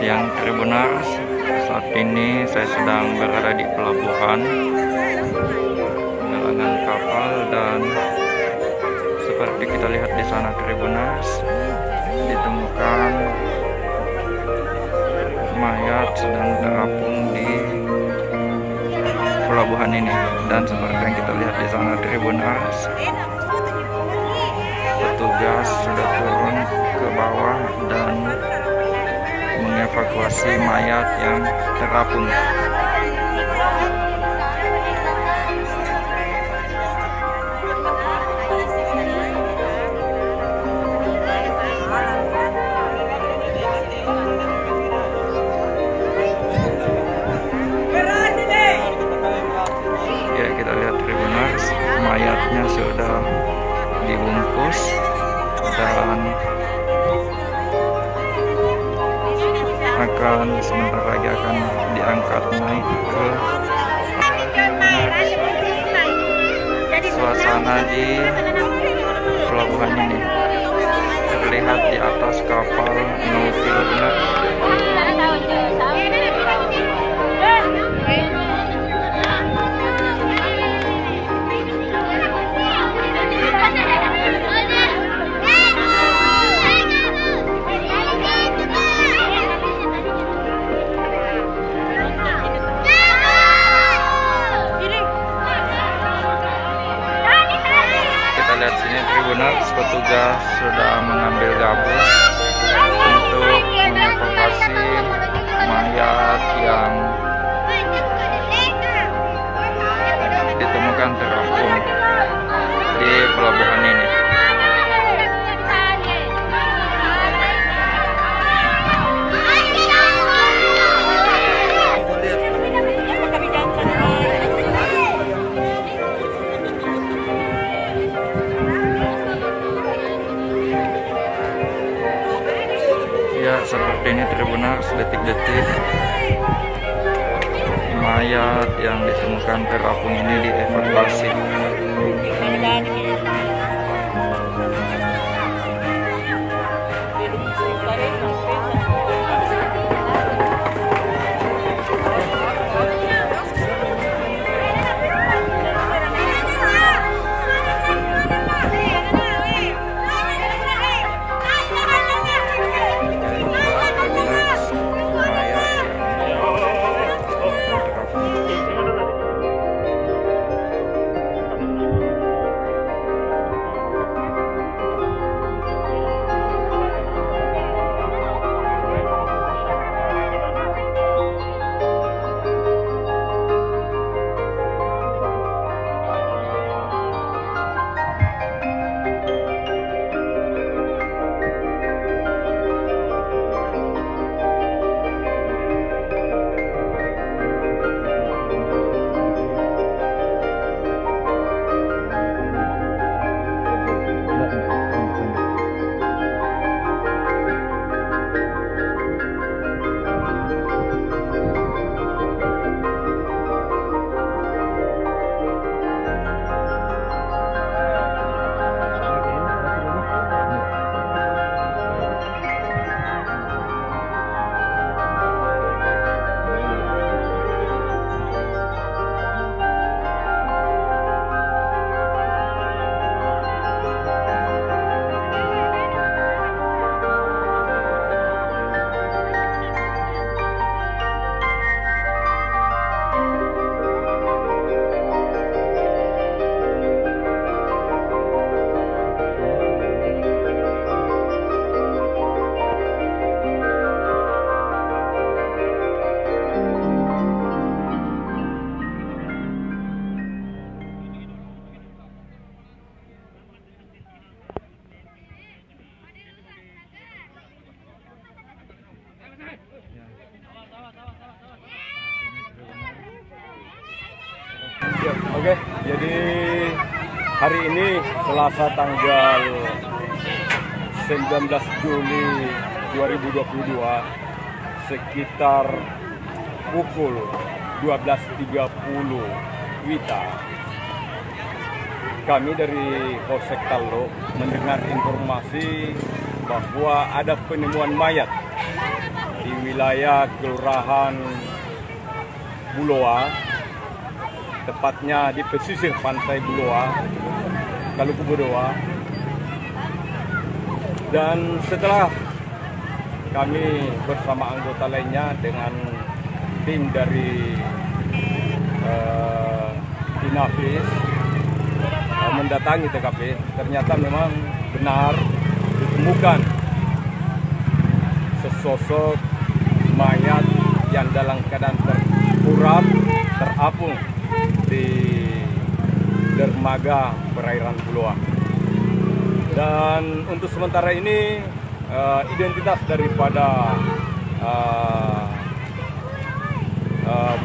Yang Tribuners, saat ini saya sedang berada di pelabuhan galangan kapal, dan seperti kita lihat di sana Tribuners, ditemukan mayat sedang terapung di pelabuhan ini. Dan seperti yang kita lihat di sana Tribuners, petugas sudah turun ke bawah dan mengevakuasi mayat yang terapung. Ya, kita lihat Tribuners, mayatnya sudah dibungkus dan sebentar lagi akan diangkat naik ke suasana di pelabuhan ini terlihat di atas kapal Novil. Lihat sini Tribuners, petugas sudah mengambil gabus untuk mengevakuasi mayat yang ditemukan terapung di pelabuhan ini. Ya, seperti ini Tribuners, detik-detik mayat yang ditemukan terapung ini dievakuasi. Oke, jadi hari ini Selasa tanggal 19 Juli 2022 sekitar pukul 12.30 WITA, kami dari Polsek Tallo mendengar informasi bahwa ada penemuan mayat di wilayah Kelurahan Buloa, tepatnya di pesisir pantai Buloa, Maluku Budoa. Dan setelah kami bersama anggota lainnya dengan tim dari Inavis mendatangi TKP, ternyata memang benar ditemukan sesosok mayat yang dalam keadaan terapung di dermaga perairan Buloa. Dan untuk sementara ini identitas daripada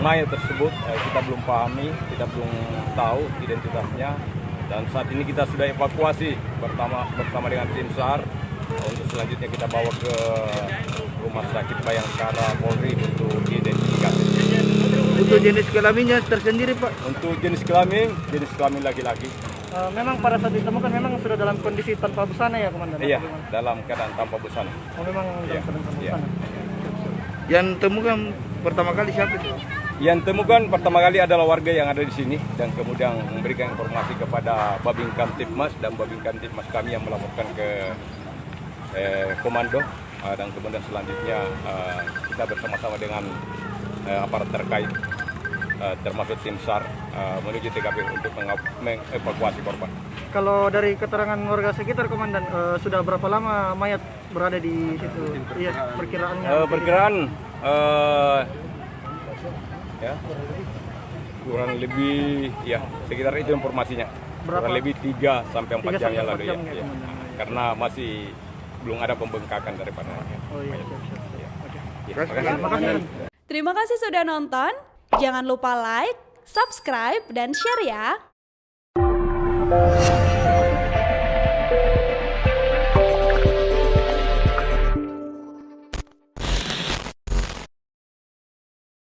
mayat tersebut kita belum pahami, kita belum tahu identitasnya. Dan saat ini kita sudah evakuasi bersama dengan tim SAR untuk selanjutnya kita bawa ke Rumah Sakit Bayangkara Polri untuk diidentifikasi. Untuk jenis kelaminnya tersendiri, Pak? Untuk jenis kelamin laki-laki. Memang pada saat ditemukan memang sudah dalam kondisi tanpa busana ya, Komandan? Iya, dalam keadaan tanpa busana. Oh, memang dalam Iya, keadaan tanpa iya. busana. Yang temukan pertama kali siapa itu? Yang temukan pertama kali adalah warga yang ada di sini dan kemudian memberikan informasi kepada Babin Kamtibmas dan Babin Kamtibmas kami yang melaporkan ke komando dan kemudian selanjutnya kita bersama-sama dengan aparat terkait termasuk tim SAR menuju TKP untuk mengevakuasi korban. Kalau dari keterangan warga sekitar, Komandan, sudah berapa lama mayat berada di situ? Iya, perkiraannya. Perkiraan ya kurang lebih ya sekitar itu informasinya. Berapa? Kurang lebih 3 sampai 4 jam yang lalu ya. jam, Ya. Komandan. Karena masih belum ada pembengkakan daripada Oh iya, mayat. siap. Ya. Oke. Ya, terima kasih. Terima kasih. Terima kasih sudah nonton. Jangan lupa like, subscribe, dan share ya.